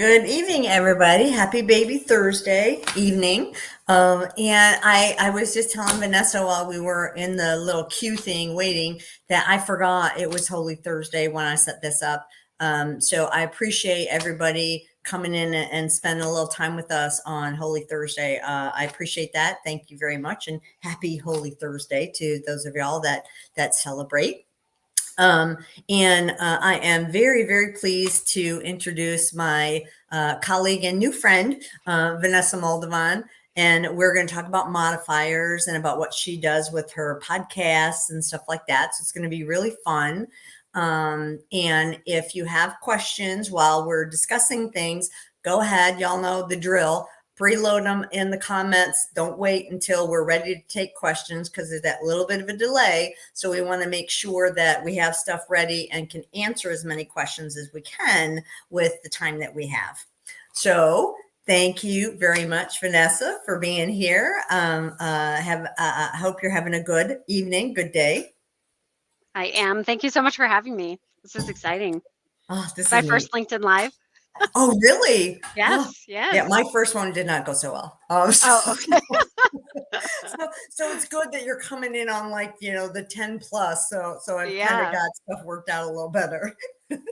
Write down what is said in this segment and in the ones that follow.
Good evening, everybody. Happy Baby Thursday evening. And I was just telling Vanessa while we were in the little queue thing waiting that I forgot it was Holy Thursday when I set this up. So I appreciate everybody coming in and spending a little time with us on Holy Thursday. I appreciate that. Thank you very much, and happy Holy Thursday to those of y'all that celebrate. Um, and I am very, very pleased to introduce my colleague and new friend, Vanessa Moldovan. And we're going to talk about modifiers and about what she does with her podcasts and stuff like that. So it's going to be really fun. And if you have questions while we're discussing things, go ahead. Y'all know the drill. Preload them in the comments. Don't wait until we're ready to take questions because there's that little bit of a delay. So we want to make sure that we have stuff ready and can answer as many questions as we can with the time that we have. So thank you very much, Vanessa, for being here. I hope you're having a good evening, good day. I am. Thank you so much for having me. This is exciting. Oh, this My is first neat. LinkedIn Live. Oh, really? Yes, Oh, yes. yeah, my first one did not go so well. Oh, okay. So it's good that you're coming in on the 10 plus. So I've kind of Yeah, got stuff worked out a little better.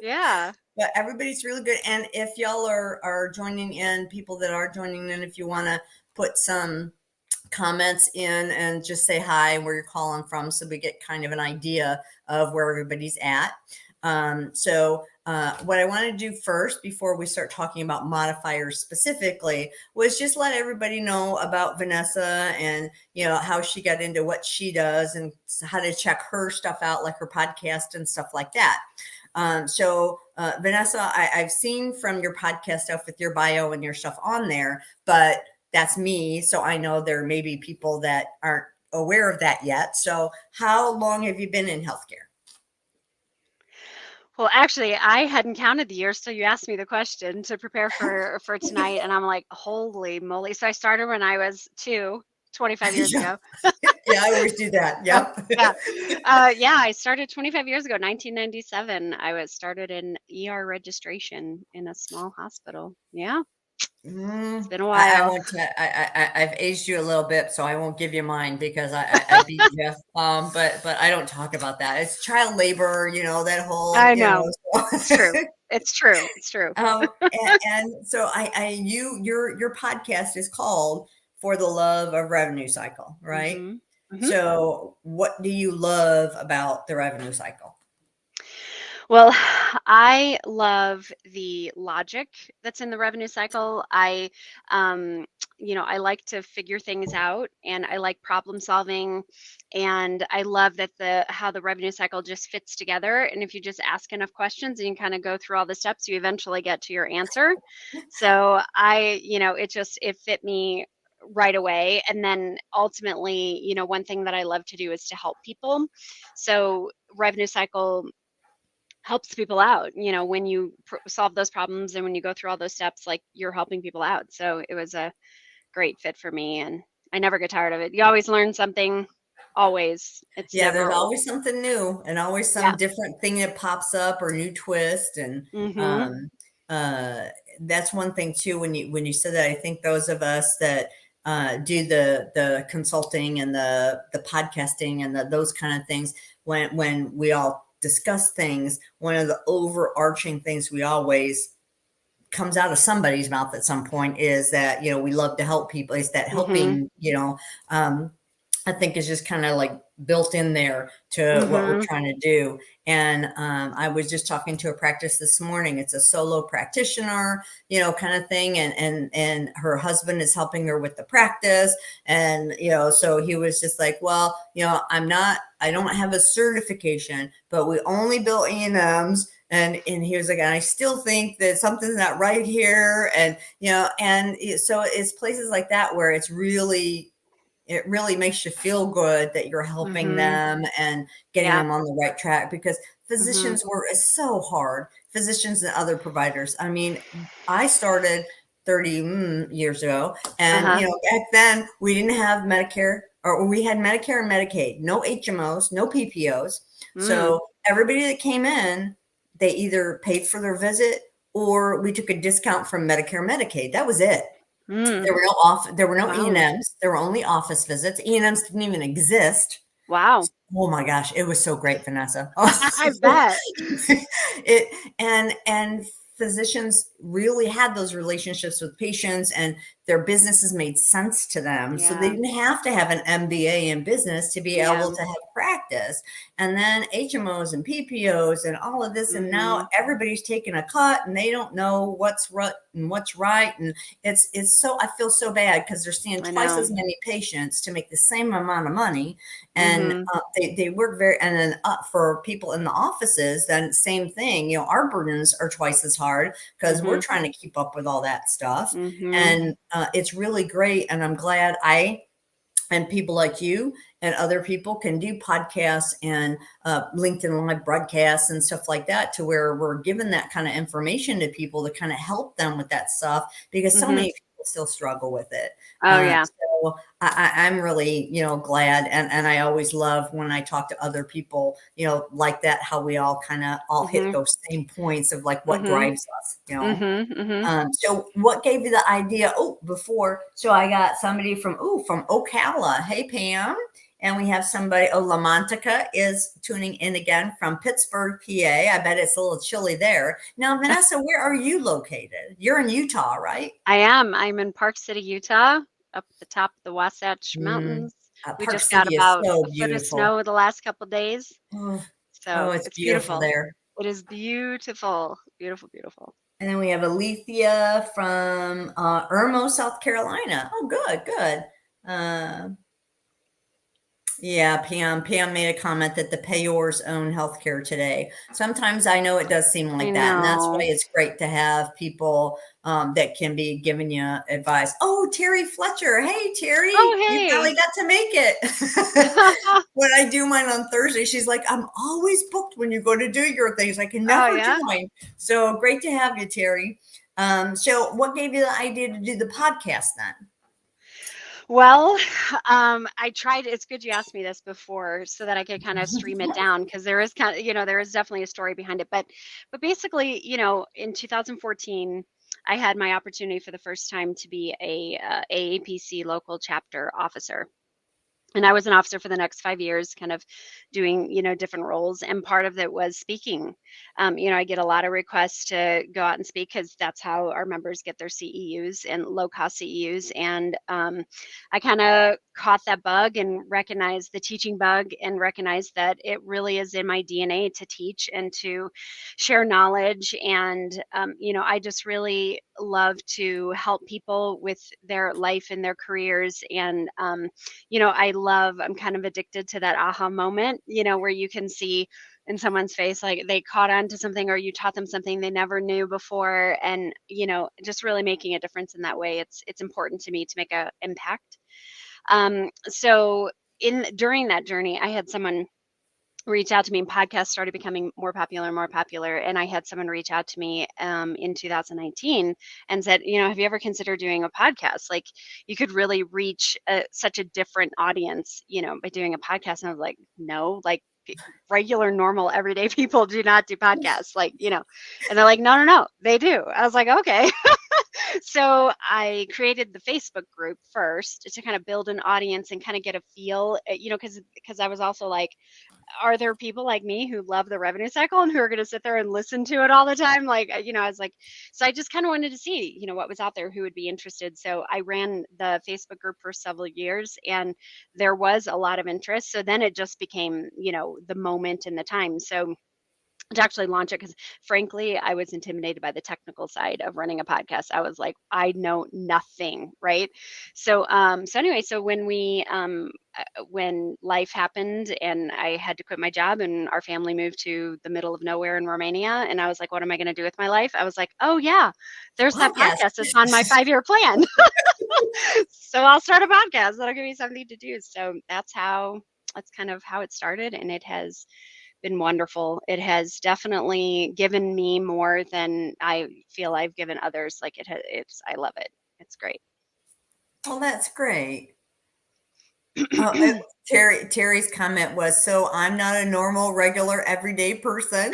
yeah. But everybody's really good. And if y'all are joining in, people that are joining in, if you want to put some comments in and just say hi and where you're calling from so we get kind of an idea of where everybody's at. What I want to do first before we start talking about modifiers specifically was just let everybody know about Vanessa and how she got into what she does and how to check her stuff out, like her podcast and stuff like that. Vanessa, I've seen from your podcast stuff with your bio and your stuff on there, but that's me. So I know there may be people that aren't aware of that yet. So how long have you been in healthcare? Well, actually, I hadn't counted the years, so you asked me the question to prepare for tonight, and I'm like, holy moly! So I started when I was 25 years Yeah. ago. Yeah, I always do that. Yep. Yeah, yeah. I started 25 years ago, 1997. I started in ER registration in a small hospital. Yeah, it's been a I while. won't. I've aged you a little bit, so I won't give you mine because I beat you. But I don't talk about that. It's child labor, that whole, I know. It's So. true. It's true. It's true. And so your podcast is called For the Love of Revenue Cycle, right? hmm hmm So what do you love about the revenue cycle? Well, I love the logic that's in the revenue cycle. I like to figure things out, and I like problem solving, and I love that how the revenue cycle just fits together. And if you just ask enough questions and you kind of go through all the steps, you eventually get to your answer. So it fit me right away. And then ultimately, one thing that I love to do is to help people. So revenue cycle helps people out, when you solve those problems and when you go through all those steps, like, you're helping people out. So it was a great fit for me, and I never get tired of it. You always learn something, always. It's Yeah, there's never old. always something new and always Yeah. some different thing that pops up or new twist. And hmm um, uh, that's one thing too. When you said that, I think those of us that do the consulting and the podcasting and those kind of things, when we all discuss things, one of the overarching things we always comes out of somebody's mouth at some point is that we love to help people. Is that hmm helping? I think is just kind of like built in there to what we're hmm trying to do. And I was just talking to a practice this morning. It's a solo practitioner, kind of thing. And her husband is helping her with the practice. And, so he was just like, well, I don't have a certification, but we only bill E&Ms. And he was like, and I still think that something's not right here. And, so it's places like that where it really makes you feel good that you're helping hmm them and getting Yeah. them on the right track, because hmm physicians work is so hard. Physicians and other providers. I mean, I started 30 years ago, and Uh-huh. back then we didn't have Medicare, or we had Medicare and Medicaid, no HMOs, no PPOs. Mm. So everybody that came in, they either paid for their visit or we took a discount from Medicare, Medicaid. That was it. Mm. There were no Wow. E&Ms. There were only office visits. E&Ms didn't even exist. Wow. Oh my gosh, it was so great, Vanessa. I bet. It and physicians really had those relationships with patients, and their businesses made sense to them. So they Yeah. didn't have to have an MBA in business to be Yeah. able to have practice. And then HMOs and PPOs and all of this, and now Mm-hmm. everybody's taking a cut and they don't know what's what's right. And it's so, I feel so bad because they're seeing I twice as know. many patients to make the same amount of money, and Mm-hmm. they work very, and then for people in the offices, then same thing. Our burdens are twice as hard because Mm-hmm. we're trying to keep up with all that stuff. Mm-hmm. And it's really great, and I'm glad I and people like you and other people can do podcasts and LinkedIn live broadcasts and stuff like that, to where we're giving that kind of information to people to kind of help them with that stuff, because so Mm-hmm. many people still struggle with it. Oh yeah. So I'm really, glad. And I always love when I talk to other people, like that, how we all kind of all hit Mm-hmm. those same points of like what Mm-hmm. drives us. Mm-hmm. Mm-hmm. So what gave you the idea? So I got somebody from Ocala. Hey, Pam. And we have somebody, Lamontica is tuning in again from Pittsburgh, PA. I bet it's a little chilly there. Now, Vanessa, where are you located? You're in Utah, right? I am. I'm in Park City, Utah, up at the top of the Wasatch Mm, Mountains. We Park just got City is about so a foot of beautiful. snow the last couple days, Oh, oh, so it's it's beautiful beautiful. there. It is beautiful, beautiful, beautiful. And then we have Alethea from Irmo, South Carolina. Oh, good, good. Uh, Yeah, Pam made a comment that the payors own healthcare today. Sometimes I know it does seem I like that, and that's why know. it's great to have people that can be giving you advice. Oh, Terry Fletcher. Hey, Oh, Terry, you hey. finally got to make it. When I do mine on Thursday, she's like, I'm always booked when you go to do your things. I can Oh, never yeah. join. So great to have you, Terry. So what gave you the idea to do the podcast then? Well, I tried. It's good you asked me this before so that I could kind of stream it down, because there is kind of, there is definitely a story behind it. But basically, in 2014, I had my opportunity for the first time to be a AAPC local chapter officer. And I was an officer for the next 5 years, kind of doing, different roles. And part of it was speaking. I get a lot of requests to go out and speak, because that's how our members get their CEUs and low cost CEUs. And I kind of caught that bug and recognized the teaching bug, and recognized that it really is in my DNA to teach and to share knowledge. And, I just really love to help people with their life and their careers. And, I'm kind of addicted to that aha moment, where you can see in someone's face like they caught on to something, or you taught them something they never knew before. And, just really making a difference in that way. It's important to me to make a impact. So in during that journey, I had someone reach out to me, and podcasts started becoming more popular and more popular. And I had someone reach out to me in 2019 and said, have you ever considered doing a podcast? Like, you could really reach such a different audience, by doing a podcast. And I was like, no, like, regular, normal, everyday people do not do podcasts, like, and they're like, no, no, no, they do. I was like, okay. So I created the Facebook group first to kind of build an audience and kind of get a feel, because I was also like, are there people like me who love the revenue cycle and who are going to sit there and listen to it all the time? Like, I was like, so I just kind of wanted to see, what was out there, who would be interested. So I ran the Facebook group for several years, and there was a lot of interest. So then it just became, the moment and the time. So to actually launch it, because frankly, I was intimidated by the technical side of running a podcast. I was like, I know nothing, right? So anyway, so when life happened and I had to quit my job, and our family moved to the middle of nowhere in Romania, and I was like, what am I going to do with my life? I was like, oh yeah, there's that Podcast. podcast that's on my 5-year plan. So I'll start a podcast. That'll give me something to do. So that's kind of how it started, and it has been wonderful. It has definitely given me more than I feel I've given others. Like, I love it. It's great. Well, that's great. Terry's comment was, so I'm not a normal, regular, everyday person.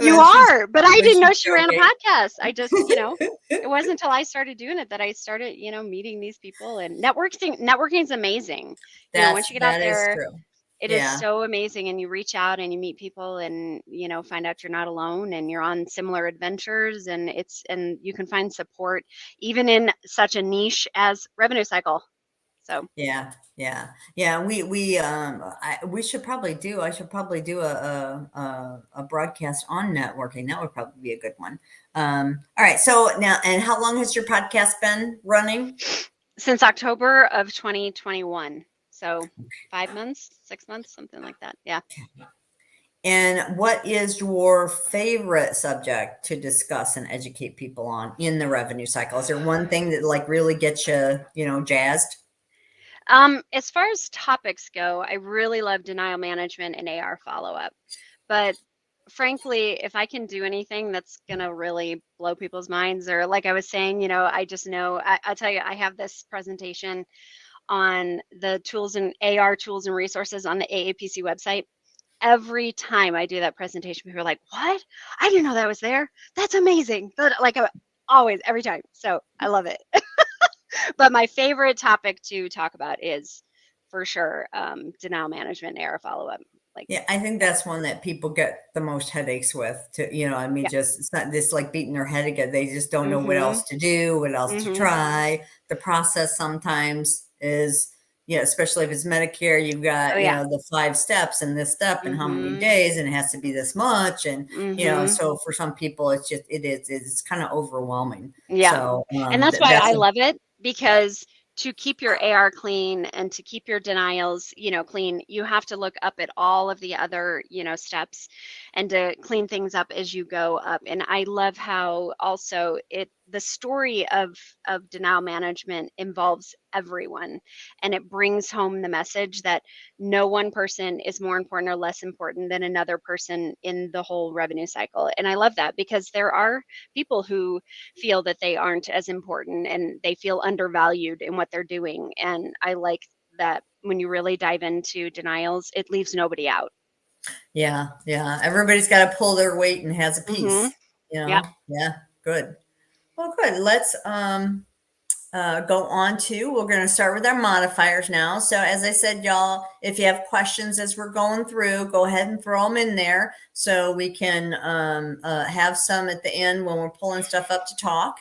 You She's are, but I but didn't know she's she ran a joking. podcast. I just, it wasn't until I started doing it that I started, meeting these people, and networking is amazing. Once you get out That is there, true. it is Yeah. so amazing, and you reach out and you meet people, and find out you're not alone, and you're on similar adventures, and you can find support even in such a niche as revenue cycle. So Yeah, yeah, yeah. We should probably do. I should probably do a broadcast on networking. That would probably be a good one. All right. So now, and how long has your podcast been running? since October of 2021, so 5 months, 6 months, something like that. Yeah. And what is your favorite subject to discuss and educate people on in the revenue cycle? Is there one thing that like really gets you, jazzed? As far as topics go, I really love denial management and AR follow-up. But frankly, if I can do anything that's gonna really blow people's minds, or like I was saying, I just know, I'll tell you, I have this presentation on the tools and AR tools and resources on the AAPC website. Every time I do that presentation, people are like, "What? I didn't know that was there. That's amazing!" But like, always, every time. So I love it. But my favorite topic to talk about is for sure denial management and error follow up. Like, Yeah, I think yeah, that's one that people get the most headaches with to, I mean, yeah. just it's not just like beating their head again. They just don't know what Mhm. else to do, what else to Mhm. try. The process sometimes is, especially if it's Medicare, you've Oh got, yeah. the 5 steps and this step and how many Mhm. days and it has to be this much. And, Mhm. so for some people, it's kind of overwhelming. Yeah. So And that's why that's I a, love it, because to keep your AR clean and to keep your denials, clean, you have to look up at all of the other, steps, and to clean things up as you go up. And I love how also the story of denial management involves everyone, and it brings home the message that no one person is more important or less important than another person in the whole revenue cycle. And I love that, because there are people who feel that they aren't as important and they feel undervalued in what they're doing. And I like that when you really dive into denials, it leaves nobody out. yeah, yeah. Everybody's got to pull their weight and has a Hmm. piece, Yeah. Yeah, good. Well, good. Let's go on to, we're going to start with our modifiers now. So as I said, y'all, if you have questions as we're going through, go ahead and throw them in there so we can have some at the end when we're pulling stuff up to talk.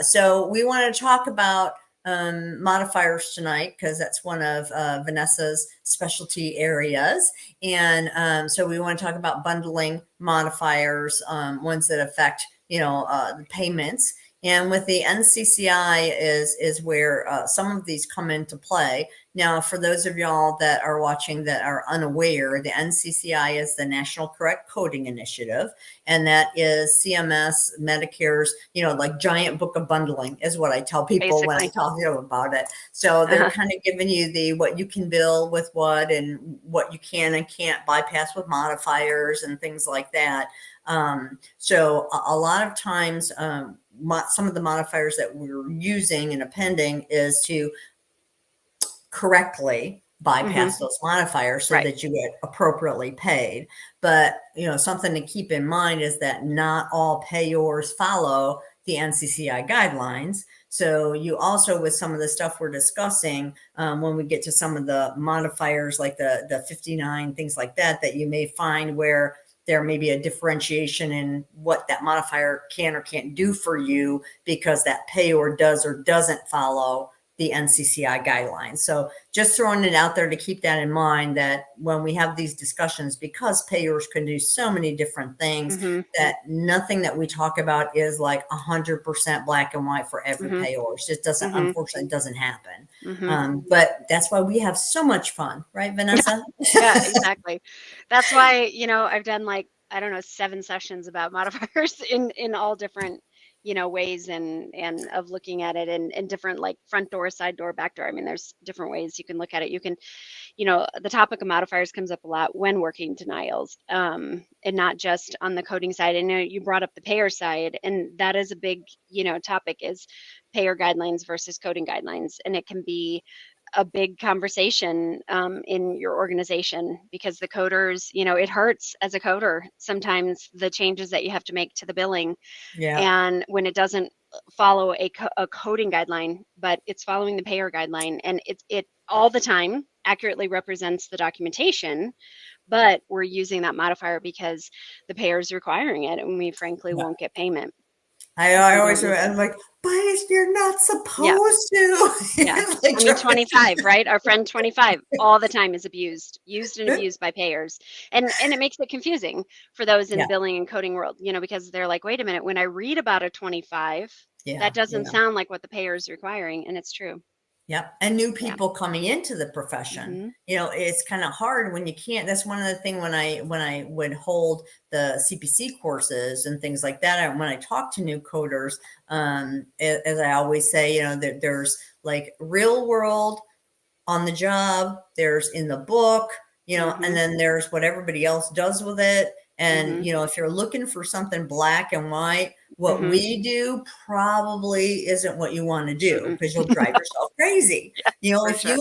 So we want to talk about modifiers tonight because that's one of Vanessa's specialty areas. And so we want to talk about bundling modifiers, ones that affect, the payments. And with the NCCI is where some of these come into play. Now, for those of y'all that are watching that are unaware, the NCCI is the National Correct Coding Initiative, and that is CMS, Medicare's, like giant book of bundling is what I tell people when I Basically. talk to them about it. So they're Uh-huh. kind of giving you the what you can bill with what and what you can and can't bypass with modifiers and things like that. So a lot of times, some of the modifiers that we're using and appending is to correctly Hmm. bypass those modifiers so Right. that you get appropriately paid. But something to keep in mind is that not all payors follow the NCCI guidelines. So you also, with some of the stuff we're discussing, when we get to some of the modifiers like the 59 things like that, that you may find where there may be a differentiation in what that modifier can or can't do for you because that payor does or doesn't follow the NCCI guidelines. So just throwing it out there to keep that in mind, that when we have these discussions, because payors can do so many different things, Hmm. that nothing that we talk about is like 100% black and white for every Hmm. payor. It just doesn't, Hmm. unfortunately, it doesn't happen. Hmm. But that's why we have so much fun, right, Vanessa? Yeah, exactly. That's why, I've done like, I don't know, 7 sessions about modifiers in all different, ways and of looking at it, and different, like, front door, side door, back door. I mean, there's different ways you can look at it. You can, the topic of modifiers comes up a lot when working denials, and not just on the coding side. I know you brought up the payer side, and that is a big, topic, is payer guidelines versus coding guidelines. And it can be a big conversation in your organization, because the coders, it hurts as a coder sometimes, the changes that you have to make to the billing, Yeah. and when it doesn't follow a coding guideline, but it's following the payer guideline, and it all the time accurately represents the documentation, but we're using that modifier because the payer is requiring it, and we frankly Yeah. won't get payment if I we always, don't use it. I'm like, but you're not Yeah. supposed to. Yeah. Like, I mean, 25, right? Our friend 25 all the time is used and abused by payers. And it makes it confusing for those in the yeah, billing and coding world, because they're like, wait a minute, when I read about a 25, yeah, that doesn't yeah. sound like what the payer is requiring. And it's true. Yep. And new Yeah. people coming into the profession, Hmm. it's kind of hard when you can't. That's one of the thing when I would hold the CPC courses and things like that. And when I talk to new coders, as I always say, there's like real world on the job, there's in the book, and Hmm. then there's what everybody else does with it. And, Hmm. if you're looking for something black and white, what Hmm. we do probably isn't what you want to do Mm-mm. because you'll drive yourself crazy. For If sure.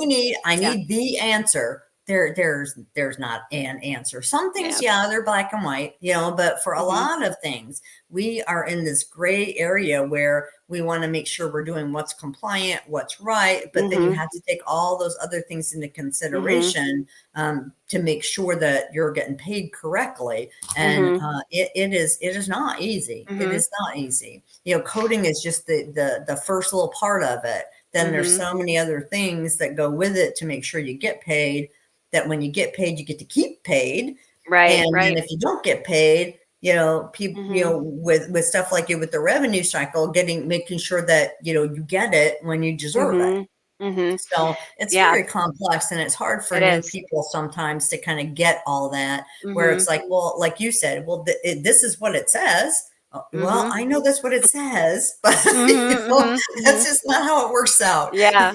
I Yeah. need the answer, there's not an answer. Some things, Yeah. yeah, they're black and white, but for a Hmm. lot of things, we are in this gray area where we want to make sure we're doing what's compliant, what's right, but then you Hmm. have to take all those other things into Hmm. consideration to make sure that you're getting paid correctly. And Hmm. it is not easy. It Hmm. is not easy. Coding is just the first little part of it. Then there's Hmm. so many other things that go with it to make sure you get paid, that when you get paid, you get to keep paid. Right. And then Right. if you don't get paid, people, Hmm. with stuff like it with the revenue cycle, making sure that, you get it when you deserve it. Hmm. Hmm. So it's Yeah, very complex and it's hard for it new is. people sometimes to kind of get all that, where Hmm. it's like, well, like you said, well, this is what it says. Well, Hmm. I know that's what it says, but Hmm. Hmm. that's Hmm. just not how it works out. Yeah.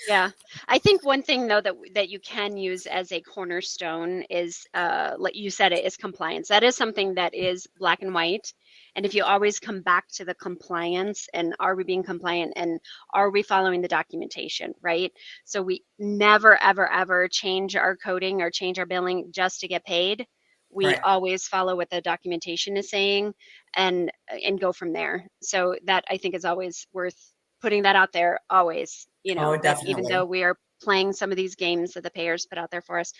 Yeah. I think one thing though that you can use as a cornerstone is, like you said, it is compliance. That is something that is black and white. And if you always come back to the compliance, and are we being compliant, and are we following the documentation, right? So we never, ever, ever change our coding or change our billing just to get paid. We Right. always follow what the documentation is saying, and go from there. So that, I think, is always worth putting that out there, always, Oh, that even though definitely. we are playing some of these games that the payers put out there for us,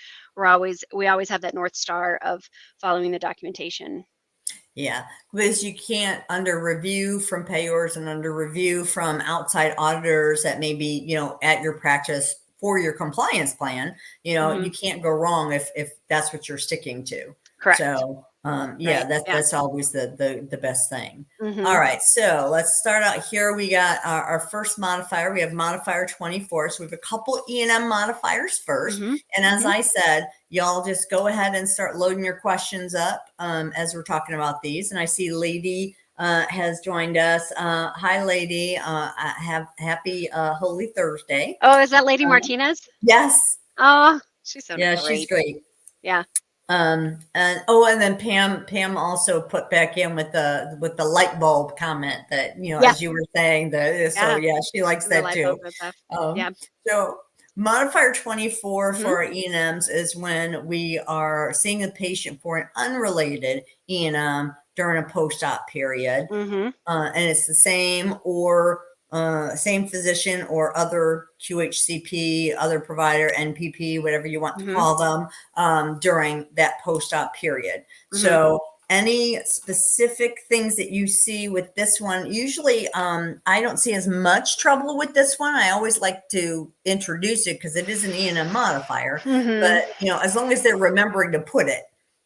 we always have that North Star of following the documentation. Yeah, because you can't, under review from payors and under review from outside auditors that may be, at your practice for your compliance plan, Hmm. you can't go wrong if that's what you're sticking to. Correct. So, yeah, Right. Yeah. that's always the best thing. All Hmm. right, so let's start out here. We got our first modifier. We have modifier 24. So we have a couple E&M modifiers first. Hmm. And as Hmm. I said, y'all just go ahead and start loading your questions up as we're talking about these. And I see Lady has joined us. Hi, Lady. Have happy Holy Thursday. Oh, is that Lady Uh, Martinez? yes. Oh, she sounded Yeah, she's great. great. Yeah. And then Pam also put back in with the light bulb comment that, Yeah. as you were saying, so Yeah. yeah, she likes The that light bulb too. goes off. Um, Yeah. so modifier 24 Hmm. for our E&Ms is when we are seeing a patient for an unrelated E&M during a post-op period. Hmm. And it's the same physician or other QHCP, other provider, NPP, whatever you want to Hmm. call them, during that post-op period. Hmm. So any specific things that you see with this one, usually I don't see as much trouble with this one. I always like to introduce it because it is an E&M modifier, but Hmm. as long as they're remembering to put it,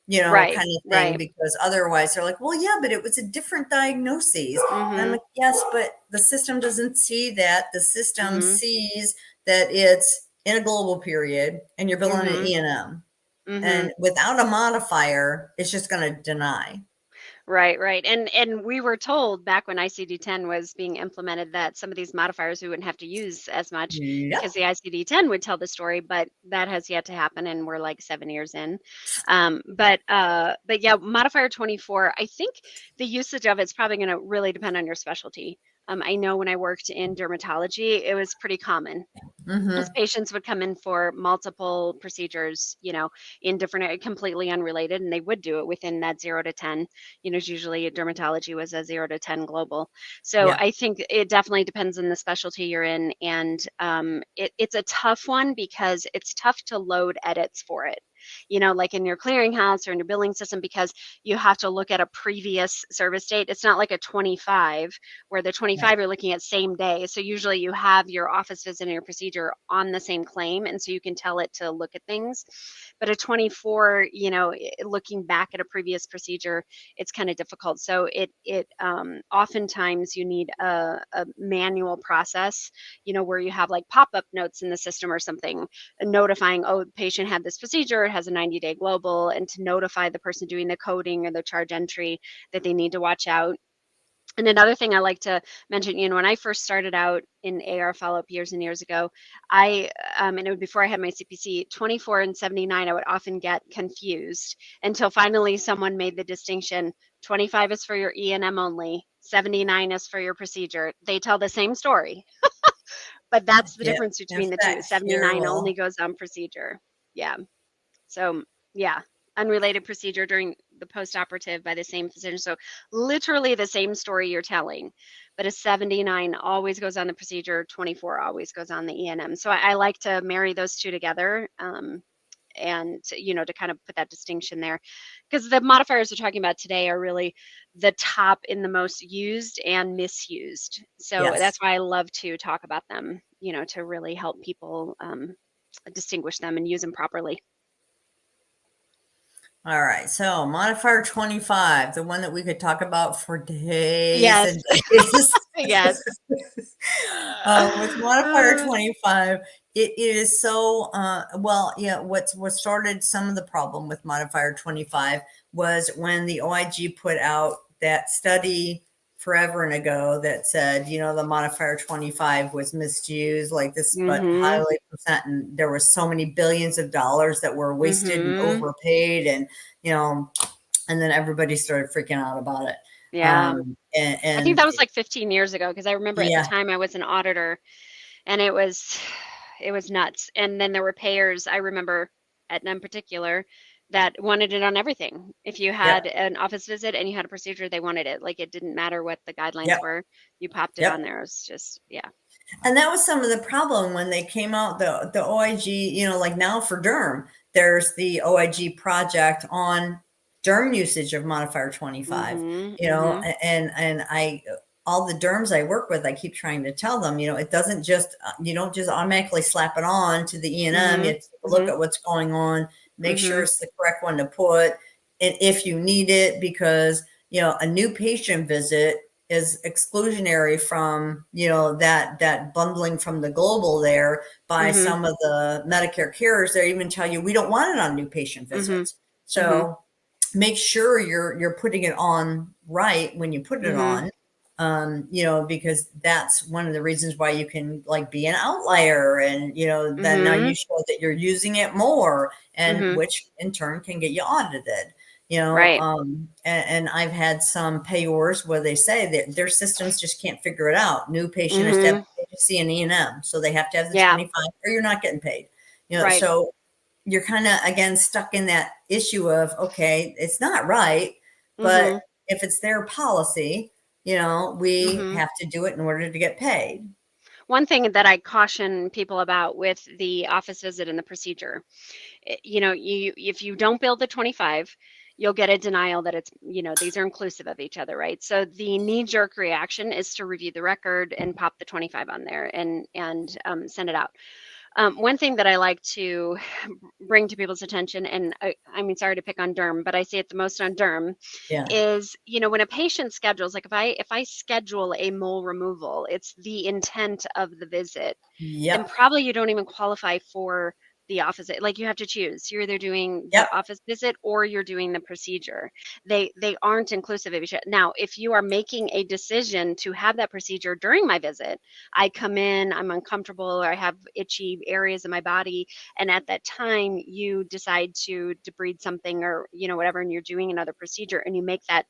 Right. kind of thing, Right. because otherwise they're like, well, yeah, but it was a different diagnosis. And I'm Hmm. like, yes, but the system doesn't see that. The system Hmm. sees that it's in a global period and you're billing an Hmm. E&M. Hmm. And without a modifier, it's just going to deny. Right, right. And we were told back when ICD-10 was being implemented that some of these modifiers we wouldn't have to use as much because Yep. the ICD-10 would tell the story, but that has yet to happen, and we're like 7 years in. But yeah, modifier 24, I think the usage of it's probably going to really depend on your specialty. I know when I worked in dermatology, it was pretty common as Mm-hmm. patients would come in for multiple procedures, in different, completely unrelated, and they would do it within that 0 to 10. Usually dermatology was a 0 to 10 global. So Yeah. I think it definitely depends on the specialty you're in, and it's a tough one because it's tough to load edits for it. Like in your clearinghouse or in your billing system, because you have to look at a previous service date. It's not like a 25 where the Right. 25 you're looking at same day. So usually you have your office visit and your procedure on the same claim, and so you can tell it to look at things. But a 24, looking back at a previous procedure, it's kind of difficult. So it oftentimes you need a manual process, where you have like pop-up notes in the system or something notifying, oh, the patient had this procedure, it has a 90-day global, and to notify the person doing the coding or the charge entry that they need to watch out. And another thing I like to mention, when I first started out in AR follow-up years and years ago, and it was before I had my CPC, 24 and 79, I would often get confused until finally someone made the distinction. 25 is for your E&M only, 79 is for your procedure. They tell the same story, but that's the Yeah. difference In between the two. fact, here, 79 only well, goes on procedure. Yeah. So, yeah, unrelated procedure during the post-operative by the same physician. So, literally the same story you're telling, but a 79 always goes on the procedure, 24 always goes on the E&M. So, I like to marry those two together. And to kind of put that distinction there, because the modifiers we're talking about today are really the top in the most used and misused. So yes. that's why I love to talk about them, to really help people distinguish them and use them properly. All right. So modifier 25, the one that we could talk about for days Yes. and days. Yes. With modifier 25, it is so well, yeah, what started some of the problem with modifier 25 was when the OIG put out that study forever and ago that said, the modifier 25 was misused like this, but Mhm. highly percent, and there was so many billions of dollars that were wasted and Mhm. overpaid, and you know, and then everybody started freaking out about it. Yeah. I think And that was like 15 years ago because I remember at the yeah, time I was an auditor, and it was nuts. And then there were payers, I remember Aetna in particular, that wanted it on everything. If you yep, had an office visit and you had a procedure, they wanted it. Like it didn't matter what the guidelines yep, were. You popped it on yep. there. It was just, yeah. And that was some of the problem when they came out, the OIG, like now for derm, there's the OIG project on derm usage of modifier 25, Mhm. Mhm. and all the derms I work with, I keep trying to tell them, it doesn't just, you don't just automatically slap it on to the E&M. You Mhm. have to take a look Mhm. at what's going on, make sure Mhm. it's the correct one to put, and if you need it, because, a new patient visit is exclusionary from that bundling from the global there by Mhm. some of the Medicare carriers. They even tell you we don't want it on new patient Mhm. visits. Mhm. So make sure you're putting it on right when you put it Mhm. on, because that's one of the reasons why you can like be an outlier, and then now you Mhm. show that you're using it more, and Mhm. which in turn can get you audited. Right. And I've had some payors where they say that their systems just can't figure it out. New patient has to have Mhm. HC and E&M, so they have to have the Yeah. 25 or you're not getting paid. Right. So you're kind of again stuck in that issue of, okay, it's not right, but Mhm. if it's their policy, we Mhm. have to do it in order to get paid. One thing that I caution people about with the office visit and the procedure, you if you don't bill the 25, you'll get a denial that it's, these are inclusive of each other, right? So the knee-jerk reaction is to review the record and pop the 25 on there and send it out. One thing that I like to bring to people's attention, and I mean, sorry to pick on derm, but I see it the most on derm, Yeah. is when a patient schedules, like if I schedule a mole removal, it's the intent of the visit, then Yep. probably you don't even qualify for the office. Like you have to choose, you're either doing the Yep. office visit or you're doing the procedure. They aren't inclusive of each other. Now if you are making a decision to have that procedure during my visit, I come in, I'm uncomfortable, or I have itchy areas in my body, and at that time you decide to debride something or whatever, and you're doing another procedure, and you make that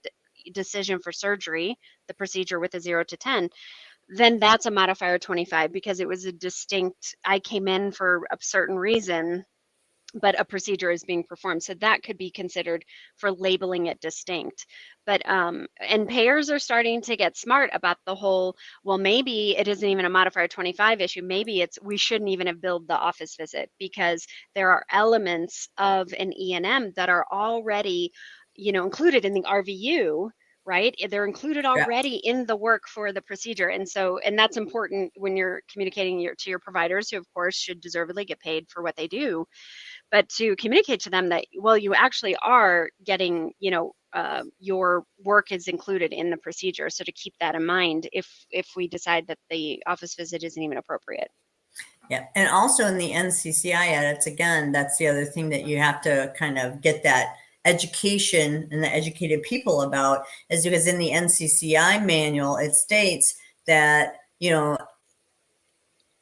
decision for surgery, the procedure with a 0 to 10, then that's a modifier 25 because it was a distinct, I came in for a certain reason, but a procedure is being performed. So that could be considered for labeling it distinct. But and payers are starting to get smart about the whole, well, maybe it isn't even a modifier 25 issue. Maybe it's we shouldn't even have billed the office visit because there are elements of an E&M that are already, included in the RVU, right? They're included Yeah. already in the work for the procedure. And so, and that's important when you're communicating to your providers, who of course should deservedly get paid for what they do, but to communicate to them that, well, you actually are getting, your work is included in the procedure. So to keep that in mind if we decide that the office visit isn't even appropriate. Yeah. And also in the NCCI edits, again, that's the other thing that you have to kind of get that education and the educated people about, is because in the NCCI manual, it states that,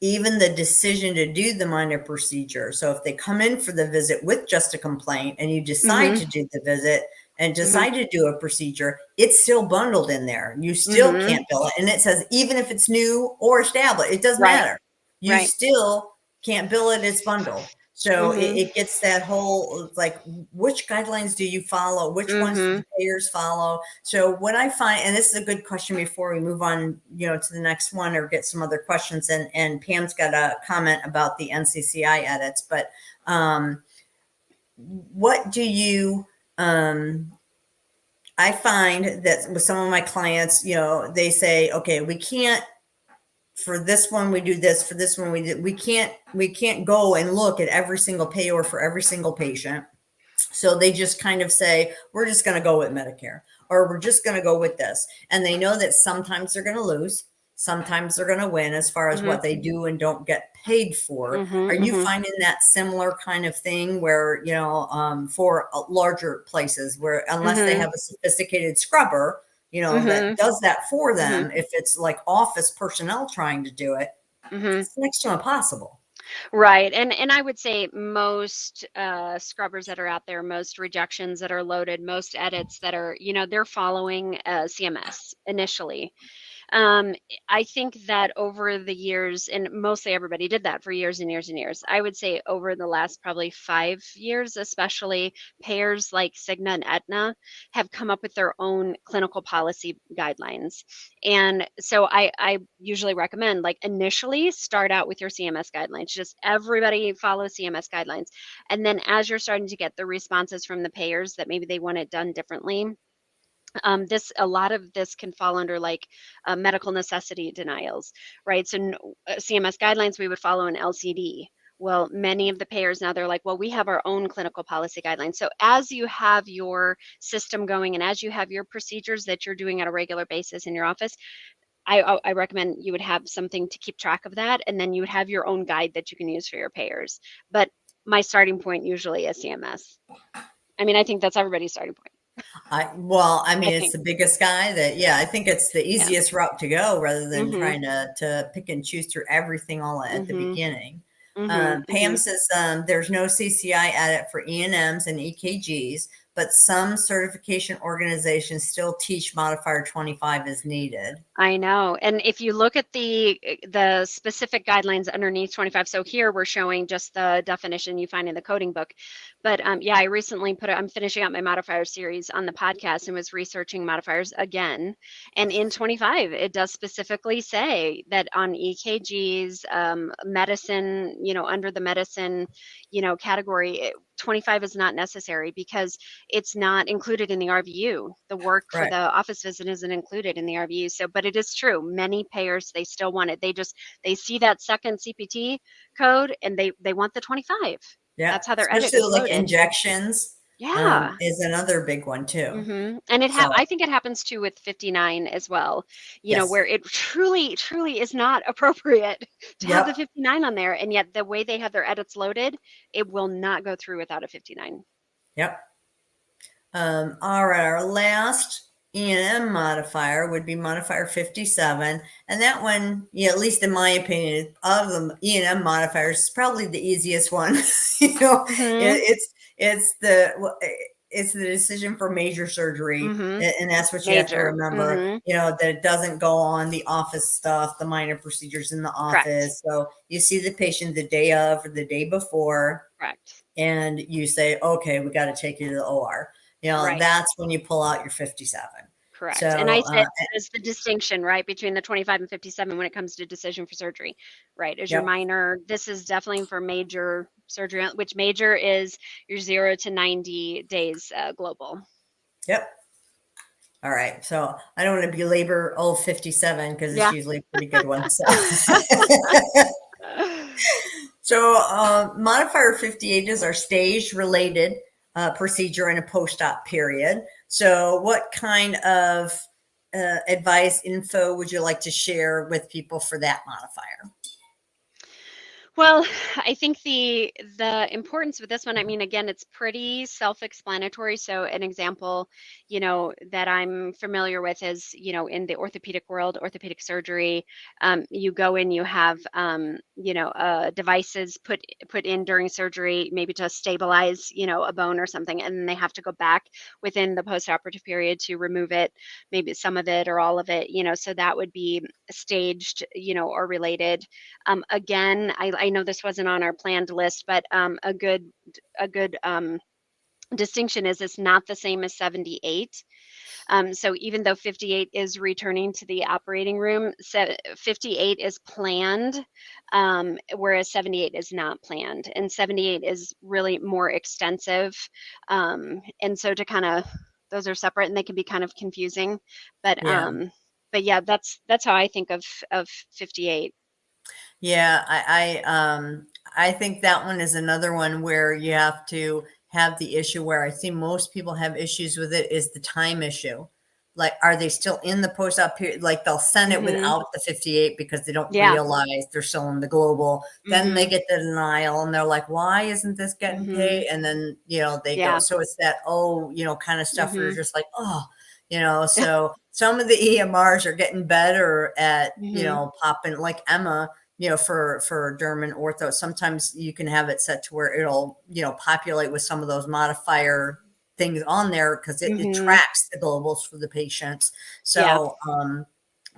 even the decision to do the minor procedure. So if they come in for the visit with just a complaint and you decide to do the visit and decide to do a procedure, it's still bundled in there. You still can't bill it. And it says, even if it's new or established, it doesn't matter. You still can't bill it. It's bundled. So it gets that whole, like, which guidelines do you follow? Which ones do the payers follow? So what I find, and this is a good question before we move on, to the next one or get some other questions. And Pam's got a comment about the NCCI edits, but what do you, I find that with some of my clients, they say, okay, we can't, for this one, we do this, for this one, we can't go and look at every single payor for every single patient. So they just kind of say, we're just going to go with Medicare, or we're just going to go with this. And they know that sometimes they're going to lose, sometimes they're going to win as far as what they do and don't get paid for. Are you finding that similar kind of thing where, for larger places where, unless they have a sophisticated scrubber, that does that for them, if it's like office personnel trying to do it, it's next to impossible. Right. And I would say most scrubbers that are out there, most rejections that are loaded, most edits that are, they're following CMS initially. I think that over the years, and mostly everybody did that for years and years and years, I would say over the last probably 5 years, especially, payers like Cigna and Aetna have come up with their own clinical policy guidelines. And so I usually recommend, like, initially start out with your CMS guidelines. Just everybody follow CMS guidelines. And then as you're starting to get the responses from the payers that maybe they want it done differently, a lot of this can fall under like medical necessity denials, right? So CMS guidelines, we would follow an LCD. Well, many of the payers now, they're like, well, we have our own clinical policy guidelines. So as you have your system going and as you have your procedures that you're doing at a regular basis in your office, I recommend you would have something to keep track of that. And then you would have your own guide that you can use for your payers. But my starting point usually is CMS. I mean, I think that's everybody's starting point. It's the biggest guy I think it's the easiest route to go rather than trying to pick and choose through everything all at the beginning. Pam says there's no CCI edit for E&Ms and EKGs, but some certification organizations still teach modifier 25 is needed. I know. And if you look at the specific guidelines underneath 25, so here we're showing just the definition you find in the coding book. But I recently I'm finishing up my modifier series on the podcast and was researching modifiers again. And in 25, it does specifically say that on EKGs, medicine, under the medicine, category, 25 is not necessary because it's not included in the RVU. The work for the office visit isn't included in the RVU. So, but it is true. Many payers, they still want it. They see that second CPT code and they want the 25. Yeah. That's how their edit is especially like loaded. Injections. Yeah. Is another big one too. And I think it happens too with 59 as well, where it truly is not appropriate to have the 59 on there. And yet the way they have their edits loaded, it will not go through without a 59. Yep. All right. Our last E&M modifier would be modifier 57. And that one, at least in my opinion, of the E&M modifiers, is probably the easiest one. it's the decision for major surgery, Mm-hmm. and that's what you have to Major. remember. Mm-hmm. That it doesn't go on the office stuff, the minor procedures in the Correct. office. So you see the patient the day of or the day before, Correct. and you say, okay, we got to take you to the OR. Right. That's when you pull out your 57. Correct. And I So, said there's the distinction, right, between the 25 and 57 when it comes to decision for surgery, right? Is your yep, minor, this is definitely for major surgery, which major is your 0 to 90 days global. yep. All right. So I don't want to belabor old 57 because it's Yeah. usually a pretty good one. So, modifier 58 is our stage related procedure in a post-op period. So what kind of advice, info would you like to share with people for that modifier? Well, I think the importance with this one, I mean, again, it's pretty self-explanatory. So an example, that I'm familiar with is, in the orthopedic world, orthopedic surgery, you go in, you have, devices put in during surgery, maybe to stabilize, a bone or something, and then they have to go back within the post-operative period to remove it, maybe some of it or all of it, so that would be staged, or related. Again, I know this wasn't on our planned list, but a good distinction is it's not the same as 78. So even though 58 is returning to the operating room, 58 is planned, whereas 78 is not planned, and 78 is really more extensive. And so to kind of those are separate, and they can be kind of confusing, but Yeah. yeah, that's how I think of 58. Yeah, I think that one is another one where you have to have the issue where I see most people have issues with it is the time issue. Like, are they still in the post-op period? Like they'll send it Hmm. without the 58 because they don't Yeah. realize they're still in the global. Then they Hmm. get the denial and they're like, why isn't this getting Hmm. paid? And then, they go. Yeah. So it's that, kind of stuff where you're Hmm. just like, oh, so some of the EMRs are getting better at, Hmm. popping like Emma for derm and ortho, sometimes you can have it set to where it'll, populate with some of those modifier things on there because it Hmm. tracks the globals for the patients. Yeah. So,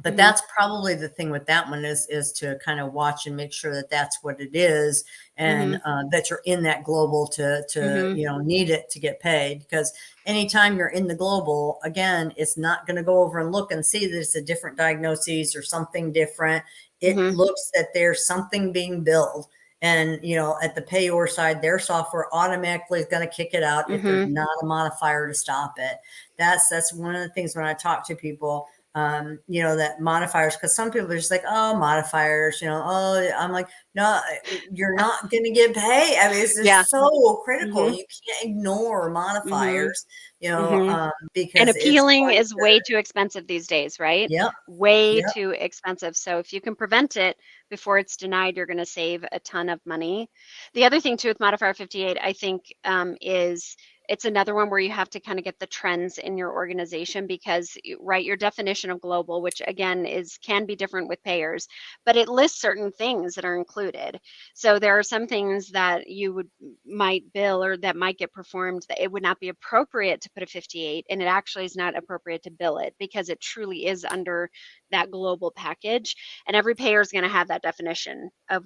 but Hmm. that's probably the thing with that one is to kind of watch and make sure that that's what it is, Hmm. and that you're in that global to Hmm. need it to get paid. Because anytime you're in the global, again, it's not going to go over and look and see that it's a different diagnosis or something different. It Hmm. looks that there's something being billed, and at the payor side, their software automatically is going to kick it out if there's Hmm. not a modifier to stop it. That's one of the things when I talk to people, that modifiers, because some people are just like, oh, modifiers, oh, I'm like, no, you're not going to get paid. I mean, it's Yeah. just so critical. Hmm. You can't ignore Hmm. modifiers, Hmm. And because it's appealing going is to, way too expensive these days, right? yep, Way yep. too expensive. So if you can prevent it before it's denied, you're going to save a ton of money. The other thing too with Modifier 58, I think, is it's another one where you have to kind of get the trends in your organization because, right, your definition of global, which again can be different with payers, but it lists certain things that are included. So there are some things that you might bill or that might get performed that it would not be appropriate to put a 58, and it actually is not appropriate to bill it because it truly is under that global package, and every payer is going to have that definition of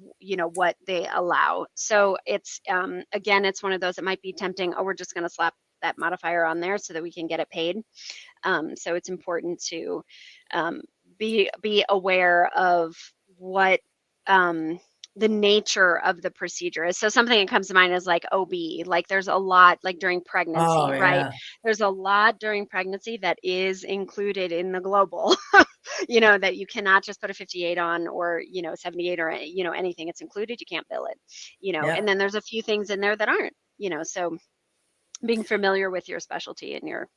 what they allow. So it's again, it's one of those that might be tempting, oh, we're just going to slap that modifier on there so that we can get it paid. So it's important to be aware of what the nature of the procedure is. So something that comes to mind is like OB. Like there's a lot, like during Oh pregnancy, right? yeah. There's a lot during pregnancy that is included in the global. That you cannot just put a 58 on, or 78, or anything. It's included. You can't bill it. And Yep. then there's a few things in there that aren't. So being familiar with your specialty and your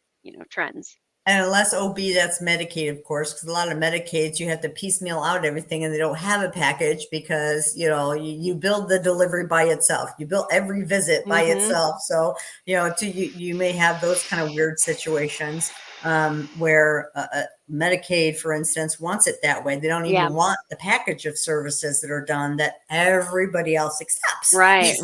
trends. And unless OB, that's Medicaid, of course, because a lot of Medicaids, you have to piecemeal out everything and they don't have a package because, you build the delivery by itself. You build every visit by Mm-hmm. itself. So, you may have those kind of weird situations where Medicaid, for instance, wants it that way. They don't Yeah. even want the package of services that are done that everybody else accepts. Right.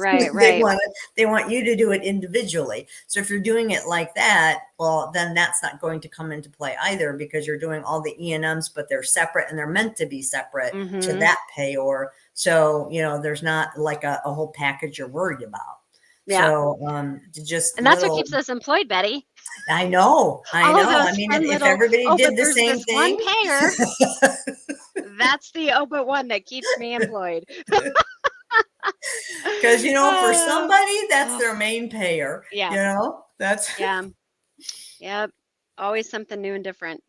They want you to do it individually. So if you're doing it like that, well, then that's not going to come into play either, because you're doing all the E&Ms, but they're separate and they're meant to be separate to that payor. So, there's not like a whole package you're worried about. Yeah. So, just And that's what keeps us employed, Betty. I know. All of those I mean, fun if little, everybody but did the there's same this one thing. payer. That's the but one that keeps me employed. Because, for somebody, that's their main payer. Yeah. That's. Yeah. Yep. Always something new and different.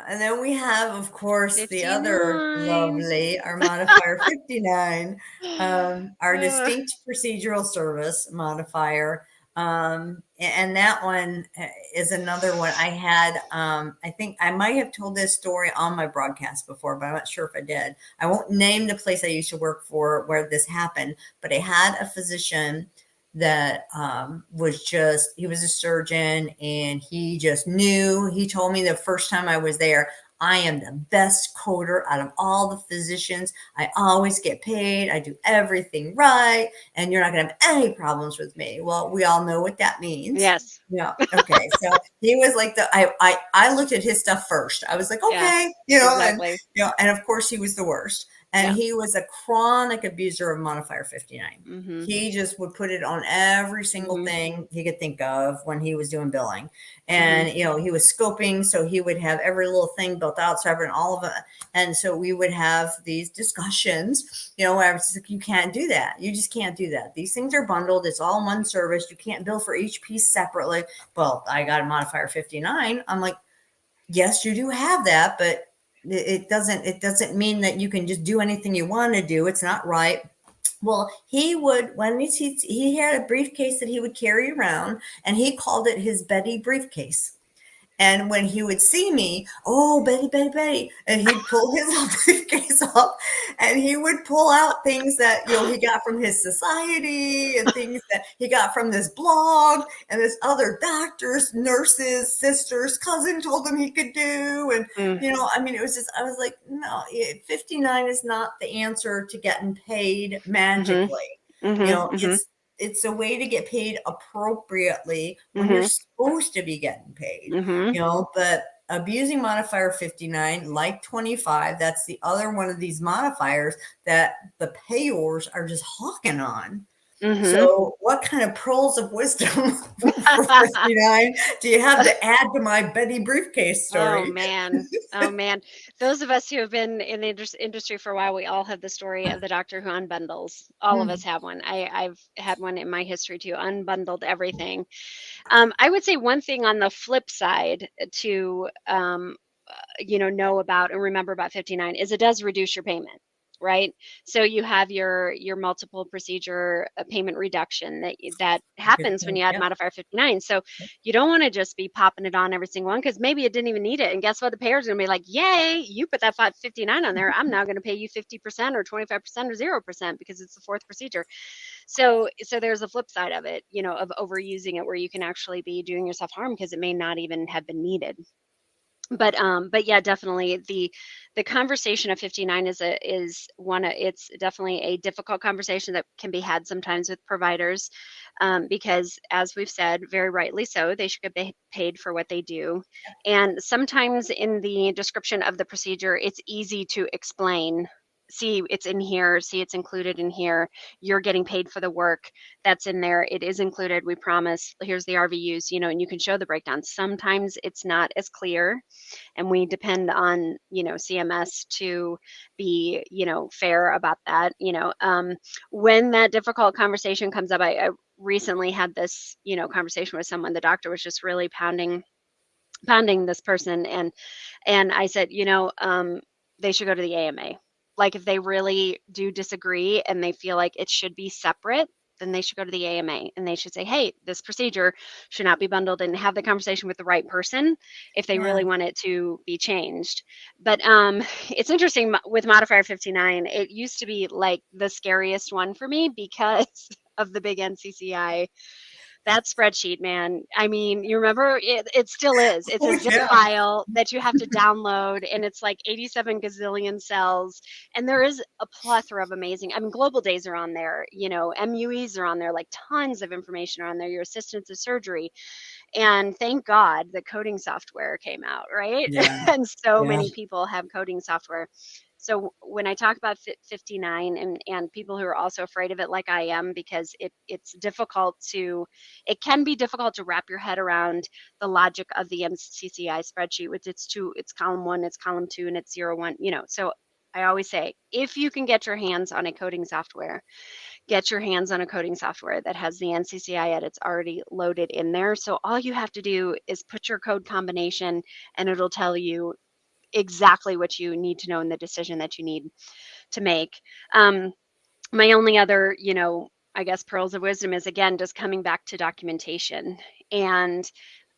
And then we have, of course, 59. the other lovely, our modifier 59, our distinct procedural service modifier. And that one is another one I had. I think I might have told this story on my broadcast before, but I'm not sure if I did. I won't name the place I used to work for where this happened, but I had a physician that he was a surgeon, and he just knew. He told me the first time I was there, I am the best coder out of all the physicians. I always get paid. I do everything right, and you're not going to have any problems with me. Well, we all know what that means. Yes. Yeah. Okay. So he was like I looked at his stuff first. I was like, okay, exactly. and of course he was the worst. And he was a chronic abuser of modifier 59. He just would put it on every single thing he could think of when he was doing billing. And, he was scoping. So he would have every little thing built out, so all of it. And so we would have these discussions, where I was like, you can't do that. You just can't do that. These things are bundled. It's all one service. You can't bill for each piece separately. Well, I got a modifier 59. I'm like, yes, you do have that, but it doesn't mean that you can just do anything you want to do. It's not right. Well, he would, when he had a briefcase that he would carry around, and he called it his Betty briefcase. And when he would see me, oh, Betty, Betty, Betty, and he'd pull his little briefcase up, and he would pull out things that, he got from his society, and things that he got from this blog, and this other doctors, nurses, sisters, cousin told him he could do. And, it was just, I was like, no, 59 is not the answer to getting paid magically. It's a way to get paid appropriately when you're supposed to be getting paid, but abusing modifier 59, like 25, that's the other one of these modifiers that the payors are just hawking on. So what kind of pearls of wisdom for 59 do you have to add to my Betty briefcase story? Oh man. Those of us who have been in the industry for a while, we all have the story of the doctor who unbundles. All of us have one. I've had one in my history too, unbundled everything. I would say one thing on the flip side to know about and remember about 59 is it does reduce your payment. Right. So you have your multiple procedure payment reduction that happens when you add modifier 59. So you don't want to just be popping it on every single one, because maybe it didn't even need it. And guess what? The payer's going to be like, yay, you put that 59 on there. I'm now going to pay you 50% or 25% or 0% because it's the fourth procedure. So there's a flip side of it, of overusing it, where you can actually be doing yourself harm because it may not even have been needed. But yeah, definitely the conversation of 59 it's definitely a difficult conversation that can be had sometimes with providers, because as we've said, very rightly so, they should get paid for what they do. And sometimes in the description of the procedure, it's easy to explain. See, it's in here. See, it's included in here. You're getting paid for the work that's in there. It is included. We promise. Here's the RVUs, and you can show the breakdown. Sometimes it's not as clear, and we depend on, CMS to be, fair about that. When that difficult conversation comes up, I recently had this, conversation with someone. The doctor was just really pounding this person, and I said, they should go to the AMA. Like, if they really do disagree and they feel like it should be separate, then they should go to the AMA and they should say, hey, this procedure should not be bundled, and have the conversation with the right person if they really want it to be changed. But it's interesting with modifier 59, it used to be like the scariest one for me because of the big NCCI That spreadsheet, man. I mean, you remember it still is. It's a Oh, zip yeah. file that you have to download, and it's like 87 gazillion cells. And there is a plethora of amazing, I mean, global days are on there, MUEs are on there, like tons of information are on there, your assistants of surgery. And thank God the coding software came out, right? Yeah. And so Yeah. many people have coding software. So when I talk about 59 and people who are also afraid of it, like I am, because it can be difficult to wrap your head around the logic of the MCCI spreadsheet, which it's column 1, it's column 2, and it's 0, 1, So I always say, if you can get your hands on a coding software, get your hands on a coding software that has the NCCI edits already loaded in there. So all you have to do is put your code combination and it'll tell you exactly what you need to know in the decision that you need to make. My only other, I guess pearls of wisdom is again just coming back to documentation. And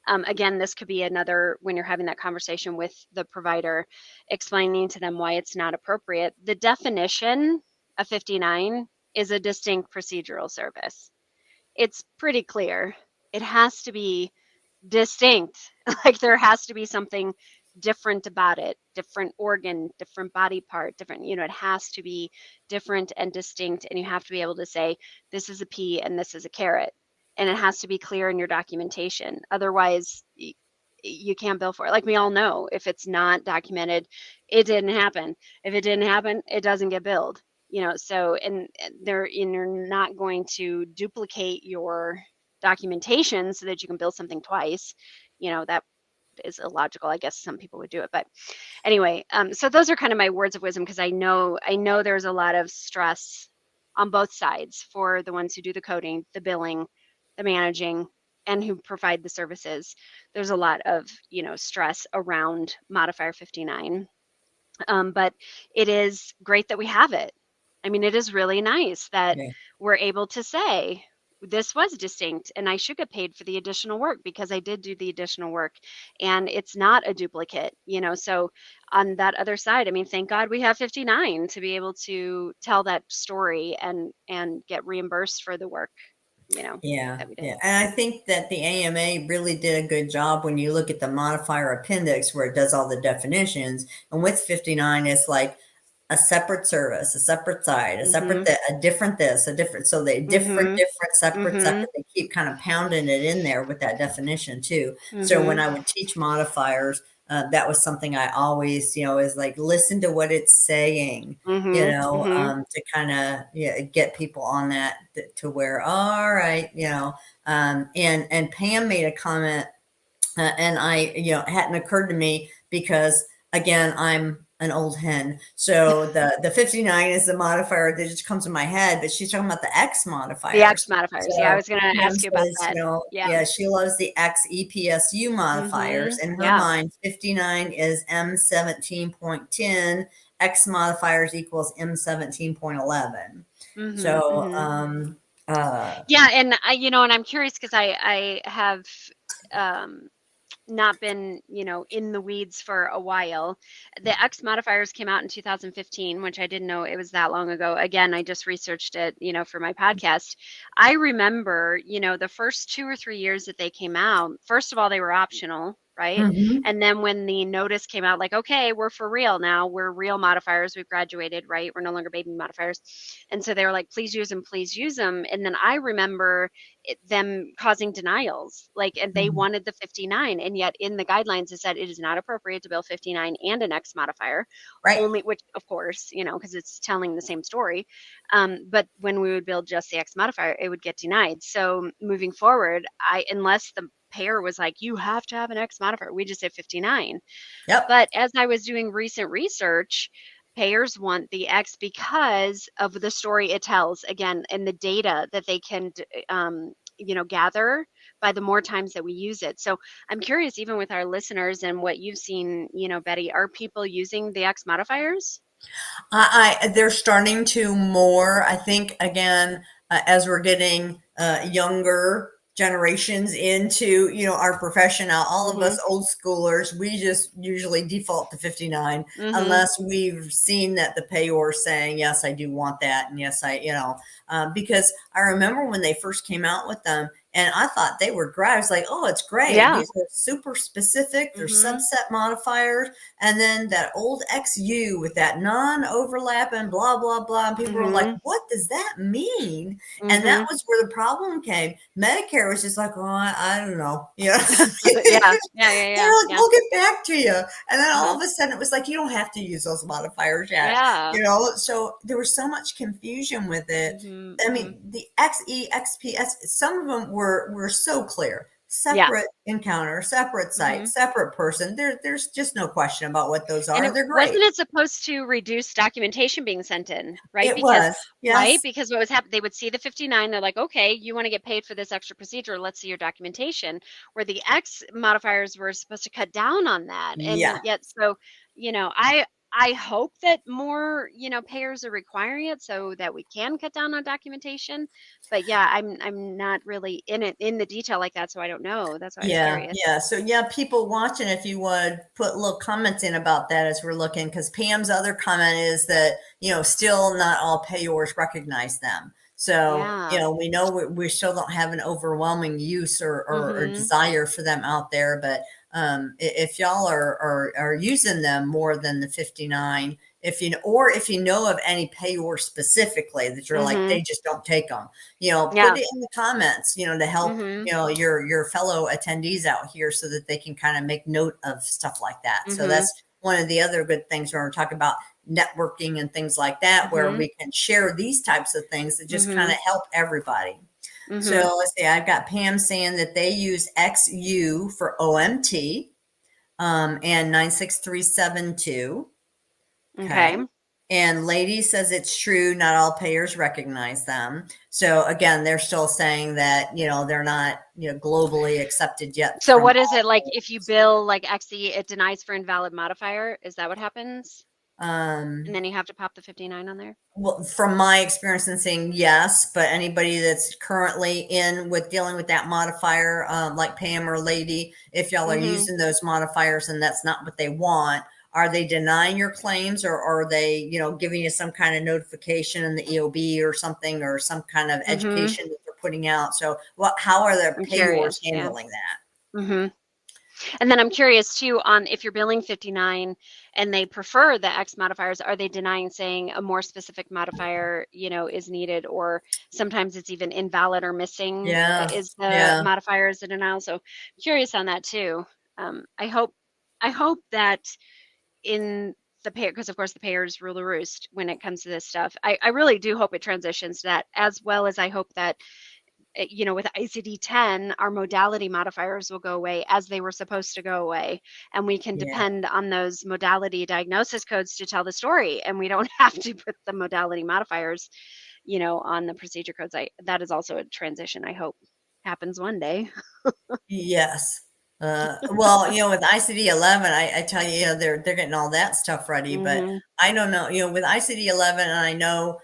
again, this could be another when you're having that conversation with the provider, explaining to them why it's not appropriate. The definition of 59 is a distinct procedural service. It's pretty clear. It has to be distinct. Like there has to be something different about it, different organ, different body part, different, it has to be different and distinct. And you have to be able to say, this is a pea and this is a carrot. And it has to be clear in your documentation. Otherwise, you can't bill for it. Like we all know, if it's not documented, it didn't happen. If it didn't happen, it doesn't get billed. So and you're not going to duplicate your documentation so that you can build something twice. That is illogical. I guess some people would do it, but anyway, so those are kind of my words of wisdom, because I know there's a lot of stress on both sides for the ones who do the coding, the billing, the managing, and who provide the services. There's a lot of stress around modifier 59, but it is great that we have it. I mean, it is really nice that Yeah. we're able to say this was distinct and I should get paid for the additional work because I did do the additional work and it's not a duplicate, So on that other side, I mean, thank God we have 59 to be able to tell that story and get reimbursed for the work, Yeah, that we did. yeah. And I think that the AMA really did a good job when you look at the modifier appendix where it does all the definitions. And with 59, it's like a separate service, a separate side, a separate, Mhm. a different this, a different, so they different, Mhm. different, separate, Mhm. separate. They keep kind of pounding it in there with that definition too. So when Mhm. I would teach modifiers, that was something I always, is like, listen to what it's saying, Mhm. Mhm. to kind of, get people on that to where, all right, and Pam made a comment, and it hadn't occurred to me because again, I'm an old hen. So the 59 is the modifier that just comes in my head, but she's talking about the X The X modifiers. modifiers. Yeah, I So was going to Pam ask you about says, that. Yeah. yeah, she loves the X EPSU modifiers. Mhm. In her Yeah. mind, 59 is M17.10, X modifiers equals M17.11. Mhm. So, Mhm. uh, Yeah, and and I'm curious because I have um not been, in the weeds for a while. The X modifiers came out in 2015, which I didn't know it was that long ago. Again, I just researched it, for my podcast. I remember, the first 2 or 3 years that they came out, first of all, they were optional, right? mhm, And then when the notice came out, like, okay, we're for real now, we're real modifiers, we've graduated, right? We're no longer baby modifiers. And so they were like, please use them, please use them. And then I remember them causing denials, like, and they mhm. wanted the 59, and yet in the guidelines it said it is not appropriate to bill 59 and an X modifier Right. only, which of course, because it's telling the same story. But when we would build just the X modifier, it would get denied. So moving forward, unless the payer was like, you have to have an X modifier, we just say 59. Yep. But as I was doing recent research, payers want the X because of the story it tells, again, and the data that they can, gather by the more times that we use it. So I'm curious, even with our listeners and what you've seen, Betty, are people using the X modifiers? They're starting to more. I think again, as we're getting younger generations into our profession now, all of us Mm-hmm. old schoolers, we just usually default to 59 Mm-hmm. unless we've seen that the payor saying, yes, I do want that, and yes, I because I remember when they first came out with them, And I thought they were great. I was like, oh, it's great. Yeah. These are super specific. They're Mhm. subset modifiers. And then that old XU with that non-overlap and blah, blah, blah. And people were like, Mhm. what does that mean? And that Mhm. was where the problem came. Medicare was just like, oh, I don't know. You know, Yeah. Yeah. Yeah. they're Yeah. like, Yeah. we'll get back to you. And then all Uh-huh. of a sudden it was like, you don't have to use those modifiers yet. Yeah. You know, so there was so much confusion with it. Mhm. I Mhm. mean, the XE, XPS, some of them were so clear. Yeah. Separate encounter, separate site, Mhm. separate person. There's just no question about what those And are. it They're great. wasn't it supposed to reduce documentation being sent in, right? It was, yes. Because what was happening, they would see the 59, they're like, okay, you want to get paid for this extra procedure, let's see your documentation. Where the X modifiers were supposed to cut down on that. Yeah. And yet, so, I hope that more, payers are requiring it so that we can cut down on documentation. But yeah, I'm not really in the detail like that, so I don't know. That's why I was Yeah, curious. yeah. So yeah, people watching, if you would put little comments in about that as we're looking, because Pam's other comment is that, still not all payors recognize them. So, Yeah. we know we still don't have an overwhelming use or Mm-hmm. desire for them out there. But if y'all are using them more than the 59, if you know of any payor specifically that you're like, Mm-hmm. they just don't take them, put Yeah. it in the comments, to help Mm-hmm. your fellow attendees out here so that they can kind of make note of stuff like that. So Mm-hmm. that's one of the other good things when we're talking about networking and things like that, where Mm-hmm. we can share these types of things that just kind Mm-hmm. of help everybody. Mm-hmm. So let's see, I've got Pam saying that they use XU for OMT, and 96372. Okay. Okay. And Lady says it's true, not all payers recognize them. So again, they're still saying that, they're not, globally accepted yet So from what is it like all. if you bill like XE, it denies for invalid modifier? Is that what happens? And Um, then you have to pop the 59 on there? well, from my experience in saying yes, but anybody that's currently in with dealing with that modifier, like Pam or Lady, if y'all are Mm-hmm. using those modifiers and that's not what they want, are they denying your claims, or are they, giving you some kind of notification in the EOB or something, or some kind of Mm-hmm. education that they're putting out? So how are the I'm payors curious. Yeah. handling that? Mm-hmm. And then I'm curious too on if you're billing 59 and they prefer the X modifiers, are they denying saying a more specific modifier, is needed, or sometimes it's even invalid or missing Yeah. is the Yeah. modifiers a denial. So curious on that too. I hope that in the payer, because of course the payers rule the roost when it comes to this stuff. I really do hope it transitions to that, as well as I hope that with ICD-10, our modality modifiers will go away as they were supposed to go away. And we can Yeah. depend on those modality diagnosis codes to tell the story. And we don't have to put the modality modifiers, on the procedure codes. That is also a transition I hope happens one day. Yes. Well, with ICD-11, I tell you, they're getting all that stuff ready, but Mm-hmm. I don't know, with ICD-11, and I know,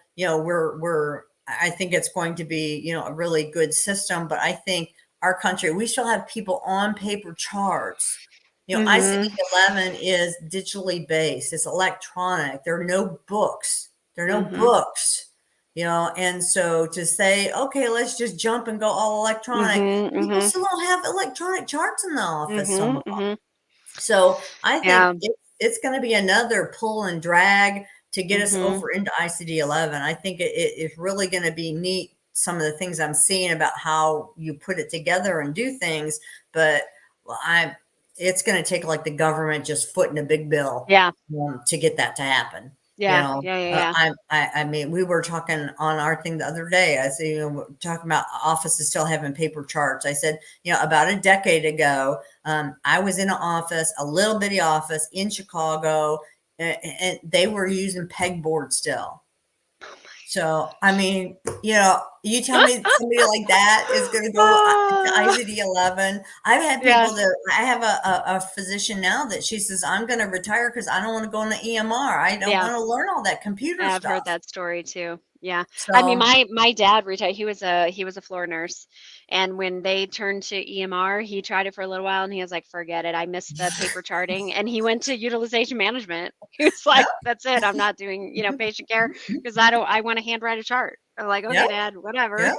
I think it's going to be, a really good system, but I think our country, we still have people on paper charts. Mm-hmm. ICD-11 is digitally based. It's electronic. There are no books. There are no Mm-hmm. books. And so to say, okay, let's just jump and go all electronic, Mm-hmm. people Mm-hmm. still don't have electronic charts in the office, some Mm-hmm. of them. Mm-hmm. So I think Yeah. it's going to be another pull and drag to get us Mm-hmm. over into ICD-11. I think it's really going to be neat, some of the things I'm seeing about how you put it together and do things. But well, it's going to take like the government just footing a big bill, Yeah. to get that to happen. Yeah. Yeah. Yeah. Yeah. I mean, we were talking on our thing the other day. I said, we're talking about offices still having paper charts. I said, about a decade ago, I was in an office, a little bitty office in Chicago, and they were using pegboard still. So, I mean, you tell me somebody like that is going to go to Ah, ICD-11. I've had yeah. people that I have a physician now that she says, I'm going to retire because I don't want to go on the EMR. I don't Yeah. want to learn all that computer Yeah, I've heard stuff. that story too. Yeah. I mean, So, my dad retired. He was a floor nurse, and when they turned to EMR, he tried it for a little while, and he was like, "Forget it. I missed the paper charting." And he went to utilization management. He was like, "That's it. I'm not doing, patient care because I want to handwrite a chart." I'm like, okay, Yep. Dad, whatever. Yep.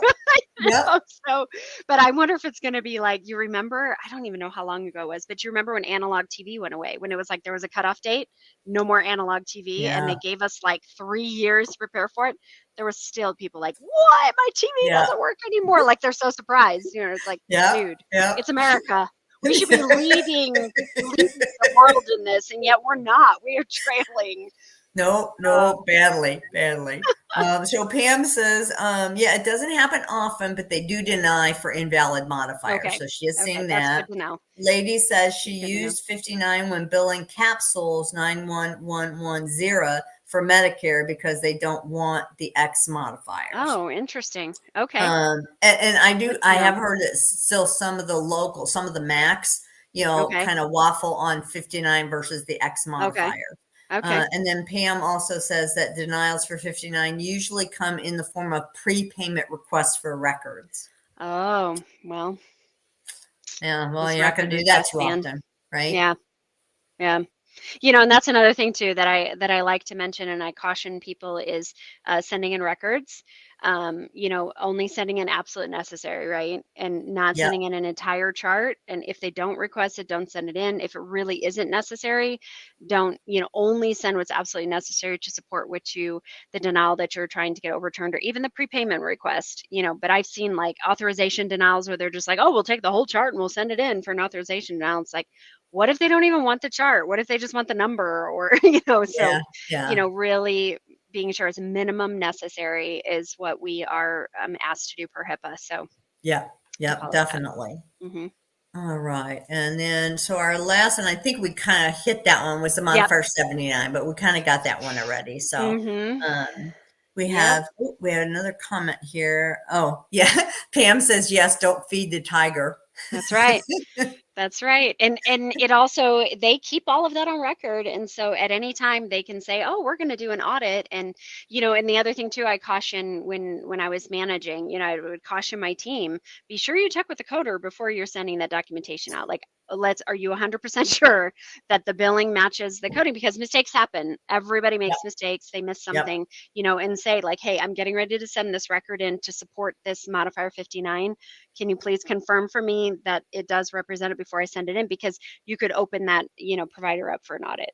Yep. So, but I wonder if it's going to be like, you remember, I don't even know how long ago it was, but you remember when analog TV went away, when it was like there was a cutoff date, no more analog TV, and Yeah. they gave us like 3 years to prepare for it. There was still people like, what? My TV Yeah. doesn't work anymore. Like they're so surprised. You know, it's like, Yep. dude, Yep. it's America. We should be leading the world in this, and yet we're not. We are trailing. No, Uh, no, badly, badly. So Pam says, yeah, it doesn't happen often, but they do deny for invalid modifiers. okay. So she is Okay. seeing That's that. good to know. Lady says she Good to know. used 59 when billing capsules 91110 for Medicare because they don't want the X modifiers. Oh, interesting. Okay. And Good to I have know. heard that still some of the local, some of the Macs, Okay. kind of waffle on 59 versus the X Okay. modifier. Okay. And then Pam also says that denials for 59 usually come in the form of prepayment requests for records. Oh, well, Yeah, well, this you're not going record to do is that best too man. often, right? Yeah. Yeah. You know, and that's another thing too that I like to mention, and I caution people is sending in records. Only sending in absolute necessary, right? And not Yep. sending in an entire chart. And if they don't request it, don't send it in. If it really isn't necessary, don't, only send what's absolutely necessary to support the denial that you're trying to get overturned, or even the prepayment request. But I've seen like authorization denials where they're just like, oh, we'll take the whole chart and we'll send it in for an authorization denial. It's like, what if they don't even want the chart? What if they just want the number? Or, so, Yeah. Yeah. really being sure it's minimum necessary is what we are asked to do per HIPAA. So Yep. I Yep. follow that. Definitely. Hmm. All right. And then, so our last, and I think we kind of hit that one, was the Yep. modifier 79, but we kind of got that one already. So, Hmm. we Yep. have, we had another comment here. Oh, yeah. Pam says, yes, don't feed the tiger. That's right. That's right. And it also, they keep all of that on record. And so at any time they can say, "Oh, we're going to do an audit." And and the other thing too, I caution when I was managing, I would caution my team, be sure you check with the coder before you're sending that documentation out. Like, are you 100% sure that the billing matches the coding, because mistakes happen. Everybody Yep. makes mistakes. They miss Yep. something, and say like, "Hey, I'm getting ready to send this record in to support this modifier 59. Can you please confirm for me that it does represent it before I send it in?" Because you could open that, provider up for an audit.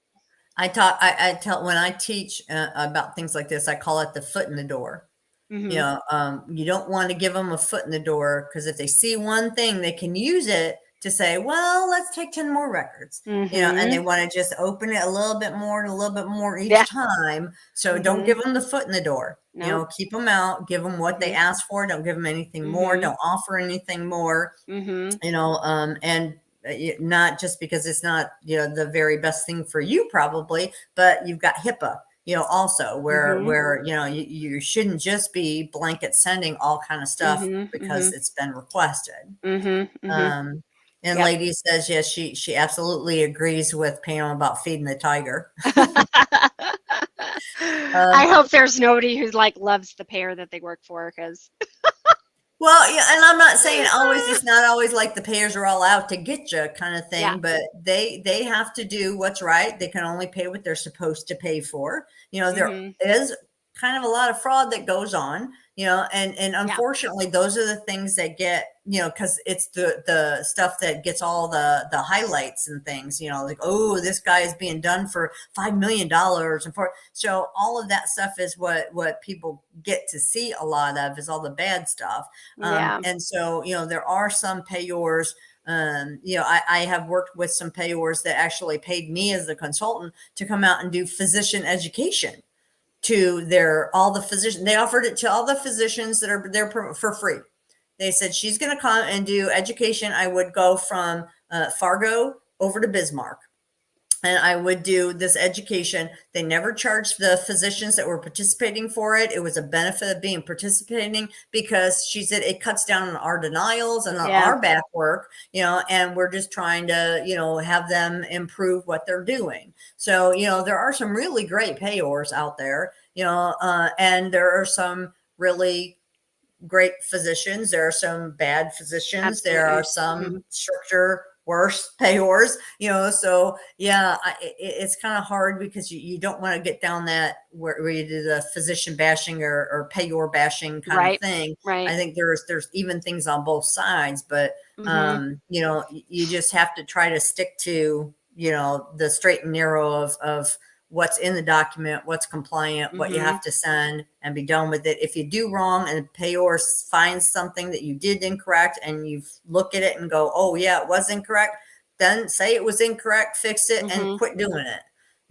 I tell, when I teach about things like this, I call it the foot in the door. Hmm. You don't want to give them a foot in the door, because if they see one thing, they can use it to say, well, let's take 10 more records, and Hmm. they want to just open it a little bit more and a little bit more each Yeah. time. So don't Hmm. give them the foot in the door. Nope. Keep them out, give them what they Hmm. ask for. Don't give them anything more. Hmm. Don't offer anything more, Hmm. and not just because it's not, the very best thing for you probably, but you've got HIPAA, also where Hmm. you shouldn't just be blanket sending all kind of stuff Hmm. because Hmm. it's been requested. Hmm. Hmm. Um, and Yep. lady says, yes, she absolutely agrees with Pam about feeding the tiger. I Um, hope there's nobody who like loves the pair that they work for, because Well, yeah, and I'm not saying always, it's not always like the payers are all out to get you kind of yeah. thing, but they have to do what's right. They can only pay what they're supposed to pay for. There Hmm. is kind of a lot of fraud that goes on, and Yeah. unfortunately those are the things that get, because it's the stuff that gets all the highlights and things, like, oh, this guy is being done for $5 million, and so all of that stuff is what people get to see a lot of, is all the bad stuff. Yeah. And so, there are some payors. I have worked with some payors that actually paid me as the consultant to come out and do physician education to all the physicians. They offered it to all the physicians that are there for free. They said, she's going to come and do education. I would go from Fargo over to Bismarck, and I would do this education. They never charged the physicians that were participating for it. It was a benefit of being participating, because she said it cuts down on our denials and on Yeah. our back work, and we're just trying to, have them improve what they're doing. So, there are some really great payors out there, and there are some really great physicians. There are some bad physicians. There are Absolutely. Hmm. some stricter worse payors, so yeah, it's kind of hard because you don't want to get down that where you do the physician bashing or payor bashing kind of Right. thing. Right. I think there's even things on both sides, but Mm-hmm. you just have to try to stick to, the straight and narrow of what's in the document, what's compliant, what you Mm-hmm. have to send, and be done with it. If you do wrong and payor finds something that you did incorrect and you look at it and go, oh yeah, it was incorrect, then say it was incorrect, fix it, and Mm-hmm. quit doing it.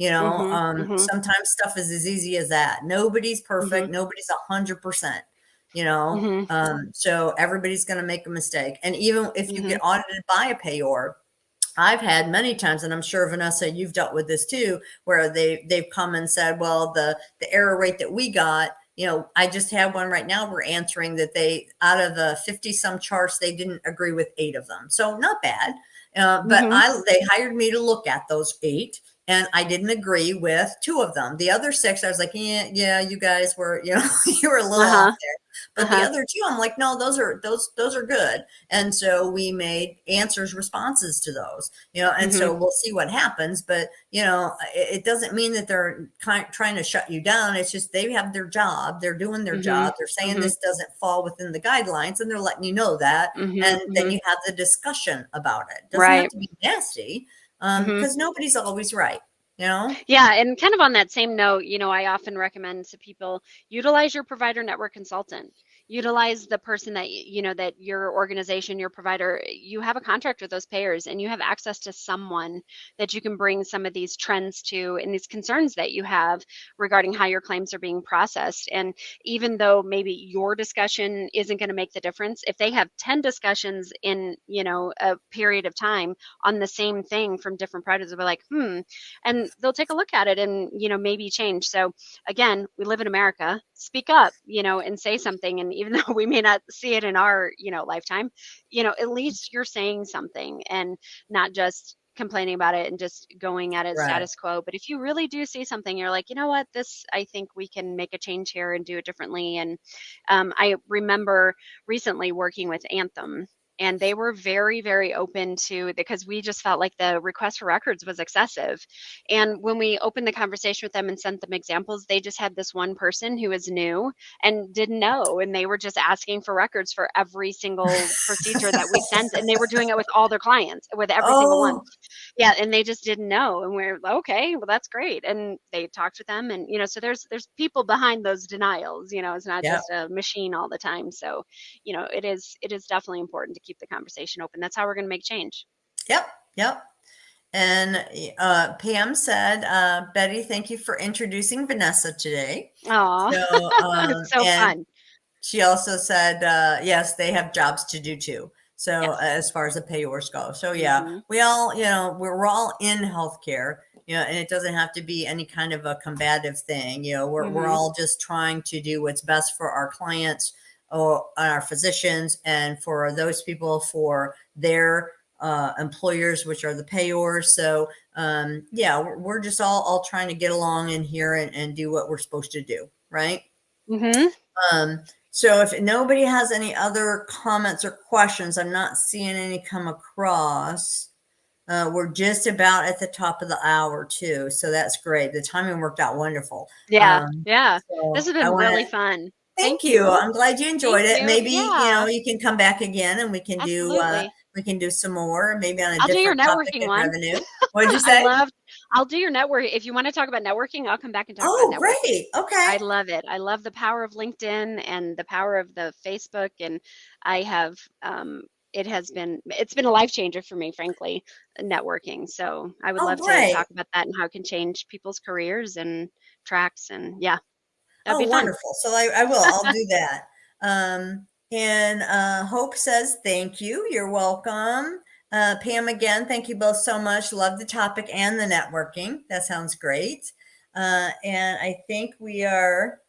Mm-hmm. Mm-hmm. Sometimes stuff is as easy as that. Nobody's Mm-hmm. perfect. Nobody's 100%. Mm-hmm. So everybody's going to make a mistake. And even if you Mm-hmm. get audited by a payor, I've had many times, and I'm sure Vanessa, you've dealt with this too, where they've come and said, well, the error rate that we got, I just had one right now. We're answering that they, out of the 50 some charts, they didn't agree with 8 of them. So not bad. But Mm-hmm. they hired me to look at those 8, and I didn't agree with 2 of them. The other 6, I was like, yeah, you guys were, you were a little off Uh-huh. there. But the Uh-huh. other 2, I'm like, no, those are good. And so we made answers, responses to those, and Mm-hmm. so we'll see what happens. But, it doesn't mean that they're trying to shut you down. It's just they have their job. They're doing their Mm-hmm. job. They're saying Mm-hmm. this doesn't fall within the guidelines, and they're letting you know that. Mm-hmm. And then Mm-hmm. you have the discussion about it. Doesn't have Right. to be nasty, Mm-hmm. because nobody's always right, you know? Yeah, and kind of on that same note, I often recommend to people utilize your provider network consultant. Utilize the person that that your organization, your provider, you have a contract with those payers and you have access to someone that you can bring some of these trends to and these concerns that you have regarding how your claims are being processed. And even though maybe your discussion isn't going to make the difference, if they have 10 discussions in, a period of time on the same thing from different providers, they'll be like, and they'll take a look at it and maybe change. So again, we live in America. Speak up, and say something. And even though we may not see it in our lifetime, at least you're saying something and not just complaining about it and just going at it Right. status quo. But if you really do see something, you're like, you know what, this, I think we can make a change here and do it differently. And I remember recently working with Anthem, and they were very, very open to, because we just felt like the request for records was excessive. And when we opened the conversation with them and sent them examples, they just had this one person who was new and didn't know, and they were just asking for records for every single procedure that we sent, and they were doing it with all their clients, with every single one. Oh, Yeah, and they just didn't know, and we're like, okay, well, that's great. And they talked with them, and so there's people behind those denials. It's not yeah. just a machine all the time. So it is definitely important to keep the conversation open. That's how we're going to make change. Yep. Yep. And Pam said, Betty, thank you for introducing Vanessa today. Oh, So, it's so and fun. she also said, yes, they have jobs to do too. So Yes. as far as the payors go. So yeah, Mhm. we all, we're all in healthcare, and it doesn't have to be any kind of a combative thing. We're Mhm. all just trying to do what's best for our clients or our physicians, and for those people, for their employers, which are the payors. So yeah, we're just all trying to get along in here and do what we're supposed to do. Right. Mhm. Um, so if nobody has any other comments or questions, I'm not seeing any come across. We're just about at the top of the hour too, so that's great. The timing worked out wonderful. Yeah. Yeah. This So has I been want really to fun. thank Thank you. you. I'm glad you enjoyed Thank it. you. Maybe Yeah. you can come back again, and Absolutely. we can do some more, maybe on a I'll do your different topic networking in one. revenue. What did you I say? loved I'll do your network. If you want to talk about networking, I'll come back and talk about Oh, networking. great. Okay. I love it. I love the power of LinkedIn and the power of the Facebook. And I have, it's been a life changer for me, frankly, networking. So I would Oh, love to great. talk about that and how it can change people's careers and tracks. And yeah, that'd Oh, be fun. wonderful. So I will. I'll do that. And Hope says, thank you. You're welcome. Pam, again, thank you both so much. Love the topic and the networking. That sounds great. And I think we are,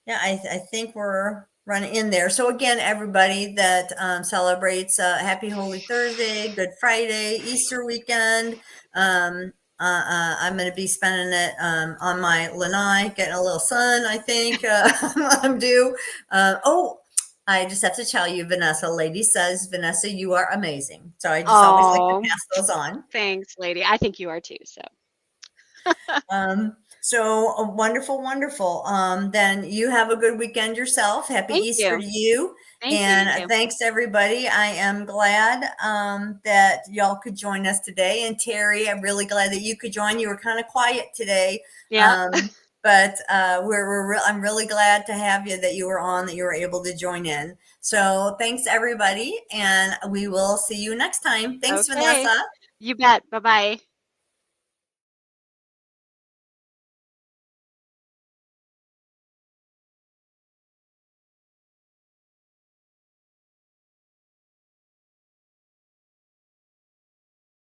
yeah, I think we're running in there. So again, everybody that celebrates Happy Holy Thursday, Good Friday, Easter weekend. I'm going to be spending it on my lanai, getting a little sun. I think I'm due. Oh, I just have to tell you, Vanessa, lady says, Vanessa, you are amazing. So I just always like to Oh, pass those on. thanks, lady. I think you are too. So Wonderful, wonderful. Then you have a good weekend yourself. Happy thank Easter you. to you. Thank you. You And too. thanks everybody. I am glad that y'all could join us today. And Terry, I'm really glad that you could join. You were kind of quiet today. Yeah. But I'm really glad to have you, that you were on, that you were able to join in. So thanks everybody. And we will see you next time. Thanks, Okay. Vanessa. You bet. Bye bye.